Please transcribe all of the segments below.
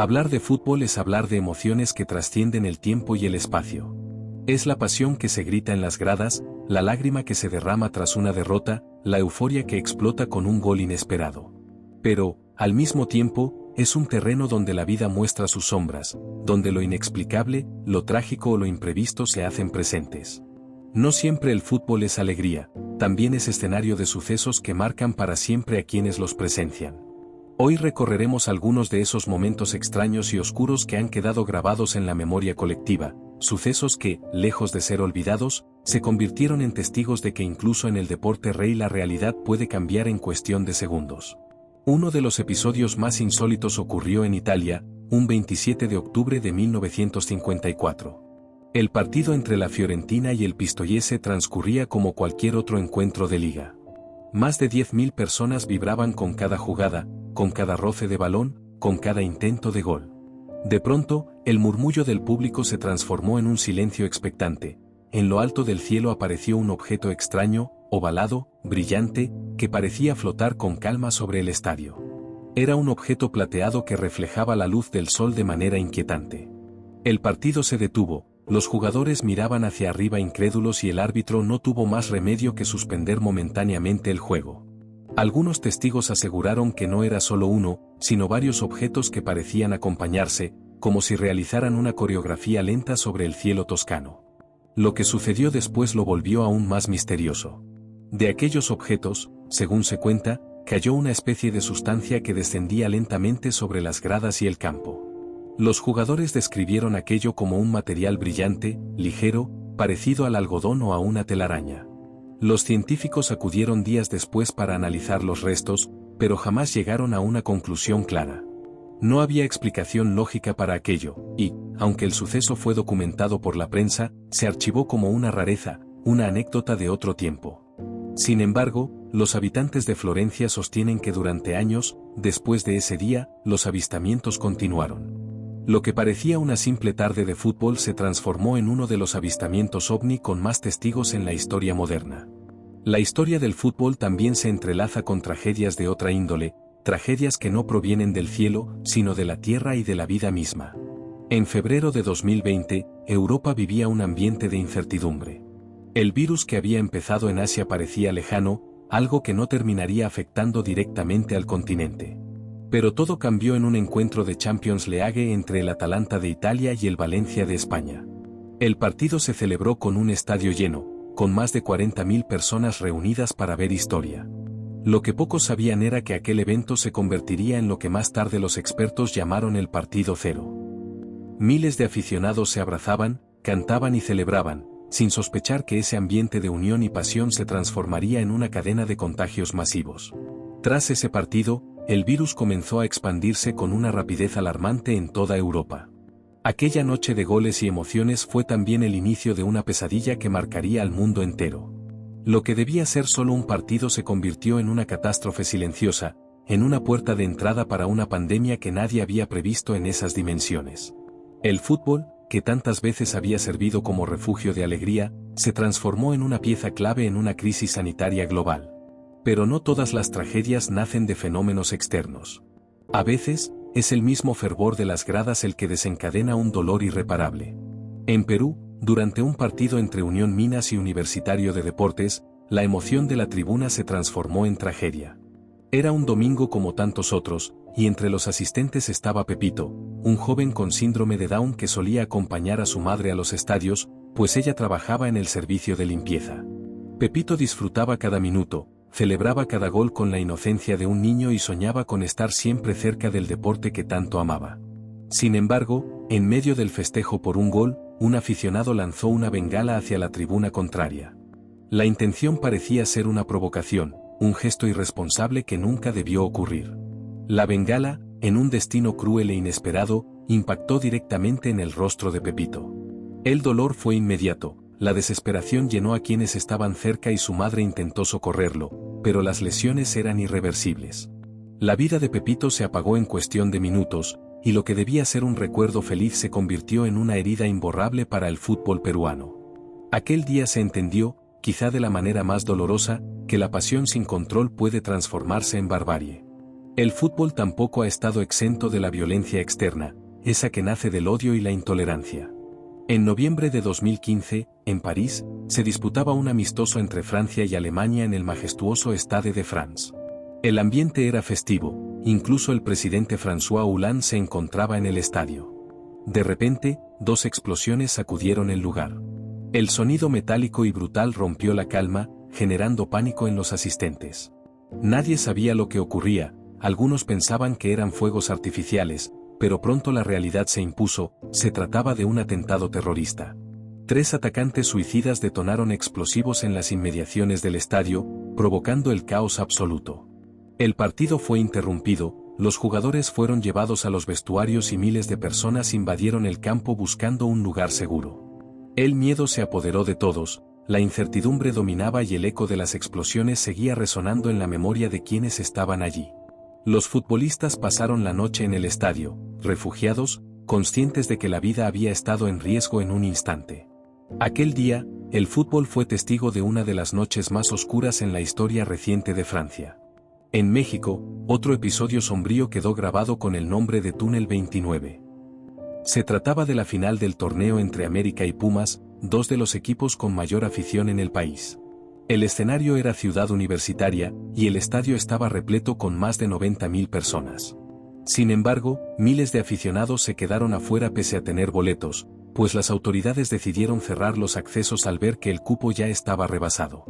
Hablar de fútbol es hablar de emociones que trascienden el tiempo y el espacio. Es la pasión que se grita en las gradas, la lágrima que se derrama tras una derrota, la euforia que explota con un gol inesperado. Pero, al mismo tiempo, es un terreno donde la vida muestra sus sombras, donde lo inexplicable, lo trágico o lo imprevisto se hacen presentes. No siempre el fútbol es alegría, también es escenario de sucesos que marcan para siempre a quienes los presencian. Hoy recorreremos algunos de esos momentos extraños y oscuros que han quedado grabados en la memoria colectiva, sucesos que, lejos de ser olvidados, se convirtieron en testigos de que incluso en el deporte rey la realidad puede cambiar en cuestión de segundos. Uno de los episodios más insólitos ocurrió en Italia, un 27 de octubre de 1954. El partido entre la Fiorentina y el Pistoiese transcurría como cualquier otro encuentro de liga. Más de 10.000 personas vibraban con cada jugada, con cada roce de balón, con cada intento de gol. De pronto, el murmullo del público se transformó en un silencio expectante. En lo alto del cielo apareció un objeto extraño, ovalado, brillante, que parecía flotar con calma sobre el estadio. Era un objeto plateado que reflejaba la luz del sol de manera inquietante. El partido se detuvo, los jugadores miraban hacia arriba incrédulos y el árbitro no tuvo más remedio que suspender momentáneamente el juego. Algunos testigos aseguraron que no era solo uno, sino varios objetos que parecían acompañarse, como si realizaran una coreografía lenta sobre el cielo toscano. Lo que sucedió después lo volvió aún más misterioso. De aquellos objetos, según se cuenta, cayó una especie de sustancia que descendía lentamente sobre las gradas y el campo. Los jugadores describieron aquello como un material brillante, ligero, parecido al algodón o a una telaraña. Los científicos acudieron días después para analizar los restos, pero jamás llegaron a una conclusión clara. No había explicación lógica para aquello, y, aunque el suceso fue documentado por la prensa, se archivó como una rareza, una anécdota de otro tiempo. Sin embargo, los habitantes de Florencia sostienen que durante años, después de ese día, los avistamientos continuaron. Lo que parecía una simple tarde de fútbol se transformó en uno de los avistamientos ovni con más testigos en la historia moderna. La historia del fútbol también se entrelaza con tragedias de otra índole, tragedias que no provienen del cielo, sino de la tierra y de la vida misma. En febrero de 2020, Europa vivía un ambiente de incertidumbre. El virus que había empezado en Asia parecía lejano, algo que no terminaría afectando directamente al continente. Pero todo cambió en un encuentro de Champions League entre el Atalanta de Italia y el Valencia de España. El partido se celebró con un estadio lleno, con más de 40.000 personas reunidas para ver historia. Lo que pocos sabían era que aquel evento se convertiría en lo que más tarde los expertos llamaron el partido cero. Miles de aficionados se abrazaban, cantaban y celebraban, sin sospechar que ese ambiente de unión y pasión se transformaría en una cadena de contagios masivos. Tras ese partido, el virus comenzó a expandirse con una rapidez alarmante en toda Europa. Aquella noche de goles y emociones fue también el inicio de una pesadilla que marcaría al mundo entero. Lo que debía ser solo un partido se convirtió en una catástrofe silenciosa, en una puerta de entrada para una pandemia que nadie había previsto en esas dimensiones. El fútbol, que tantas veces había servido como refugio de alegría, se transformó en una pieza clave en una crisis sanitaria global. Pero no todas las tragedias nacen de fenómenos externos. A veces, es el mismo fervor de las gradas el que desencadena un dolor irreparable. En Perú, durante un partido entre Unión Minas y Universitario de Deportes, la emoción de la tribuna se transformó en tragedia. Era un domingo como tantos otros, y entre los asistentes estaba Pepito, un joven con síndrome de Down que solía acompañar a su madre a los estadios, pues ella trabajaba en el servicio de limpieza. Pepito disfrutaba cada minuto, celebraba cada gol con la inocencia de un niño y soñaba con estar siempre cerca del deporte que tanto amaba. Sin embargo, en medio del festejo por un gol, un aficionado lanzó una bengala hacia la tribuna contraria. La intención parecía ser una provocación, un gesto irresponsable que nunca debió ocurrir. La bengala, en un destino cruel e inesperado, impactó directamente en el rostro de Pepito. El dolor fue inmediato. La desesperación llenó a quienes estaban cerca y su madre intentó socorrerlo, pero las lesiones eran irreversibles. La vida de Pepito se apagó en cuestión de minutos, y lo que debía ser un recuerdo feliz se convirtió en una herida imborrable para el fútbol peruano. Aquel día se entendió, quizá de la manera más dolorosa, que la pasión sin control puede transformarse en barbarie. El fútbol tampoco ha estado exento de la violencia externa, esa que nace del odio y la intolerancia. En noviembre de 2015, en París, se disputaba un amistoso entre Francia y Alemania en el majestuoso Stade de France. El ambiente era festivo, incluso el presidente François Hollande se encontraba en el estadio. De repente, dos explosiones sacudieron el lugar. El sonido metálico y brutal rompió la calma, generando pánico en los asistentes. Nadie sabía lo que ocurría, algunos pensaban que eran fuegos artificiales, pero pronto la realidad se impuso, se trataba de un atentado terrorista. 3 atacantes suicidas detonaron explosivos en las inmediaciones del estadio, provocando el caos absoluto. El partido fue interrumpido, los jugadores fueron llevados a los vestuarios y miles de personas invadieron el campo buscando un lugar seguro. El miedo se apoderó de todos, la incertidumbre dominaba y el eco de las explosiones seguía resonando en la memoria de quienes estaban allí. Los futbolistas pasaron la noche en el estadio, refugiados, conscientes de que la vida había estado en riesgo en un instante. Aquel día, el fútbol fue testigo de una de las noches más oscuras en la historia reciente de Francia. En México, otro episodio sombrío quedó grabado con el nombre de Túnel 29. Se trataba de la final del torneo entre América y Pumas, dos de los equipos con mayor afición en el país. El escenario era Ciudad Universitaria, y el estadio estaba repleto con más de 90.000 personas. Sin embargo, miles de aficionados se quedaron afuera pese a tener boletos, pues las autoridades decidieron cerrar los accesos al ver que el cupo ya estaba rebasado.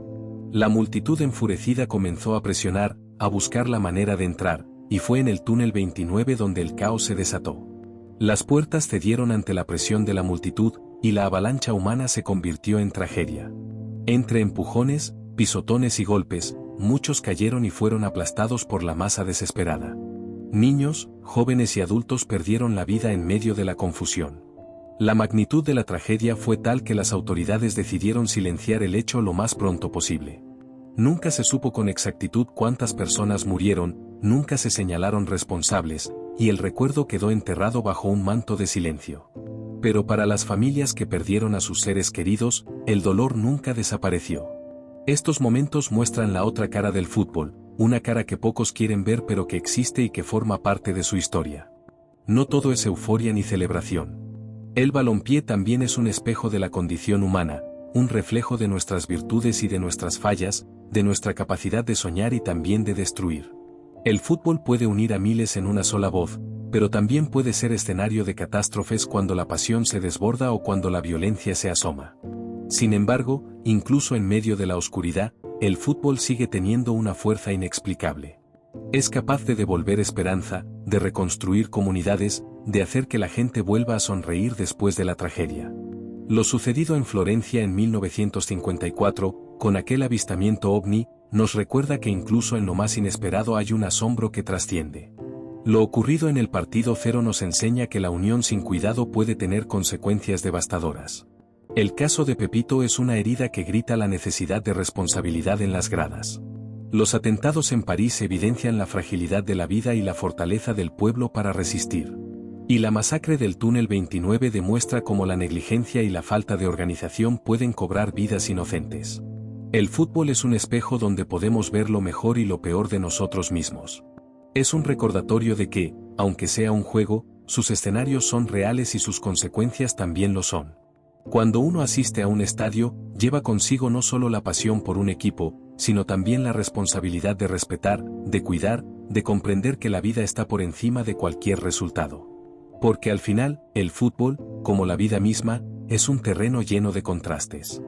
La multitud enfurecida comenzó a presionar, a buscar la manera de entrar, y fue en el túnel 29 donde el caos se desató. Las puertas cedieron ante la presión de la multitud, y la avalancha humana se convirtió en tragedia. Entre empujones, pisotones y golpes, muchos cayeron y fueron aplastados por la masa desesperada. Niños, jóvenes y adultos perdieron la vida en medio de la confusión. La magnitud de la tragedia fue tal que las autoridades decidieron silenciar el hecho lo más pronto posible. Nunca se supo con exactitud cuántas personas murieron, nunca se señalaron responsables, y el recuerdo quedó enterrado bajo un manto de silencio. Pero para las familias que perdieron a sus seres queridos, el dolor nunca desapareció. Estos momentos muestran la otra cara del fútbol, una cara que pocos quieren ver pero que existe y que forma parte de su historia. No todo es euforia ni celebración. El balompié también es un espejo de la condición humana, un reflejo de nuestras virtudes y de nuestras fallas, de nuestra capacidad de soñar y también de destruir. El fútbol puede unir a miles en una sola voz, pero también puede ser escenario de catástrofes cuando la pasión se desborda o cuando la violencia se asoma. Sin embargo, incluso en medio de la oscuridad, el fútbol sigue teniendo una fuerza inexplicable. Es capaz de devolver esperanza, de reconstruir comunidades, de hacer que la gente vuelva a sonreír después de la tragedia. Lo sucedido en Florencia en 1954, con aquel avistamiento ovni, nos recuerda que incluso en lo más inesperado hay un asombro que trasciende. Lo ocurrido en el partido cero nos enseña que la unión sin cuidado puede tener consecuencias devastadoras. El caso de Pepito es una herida que grita la necesidad de responsabilidad en las gradas. Los atentados en París evidencian la fragilidad de la vida y la fortaleza del pueblo para resistir. Y la masacre del túnel 29 demuestra cómo la negligencia y la falta de organización pueden cobrar vidas inocentes. El fútbol es un espejo donde podemos ver lo mejor y lo peor de nosotros mismos. Es un recordatorio de que, aunque sea un juego, sus escenarios son reales y sus consecuencias también lo son. Cuando uno asiste a un estadio, lleva consigo no solo la pasión por un equipo, sino también la responsabilidad de respetar, de cuidar, de comprender que la vida está por encima de cualquier resultado. Porque al final, el fútbol, como la vida misma, es un terreno lleno de contrastes.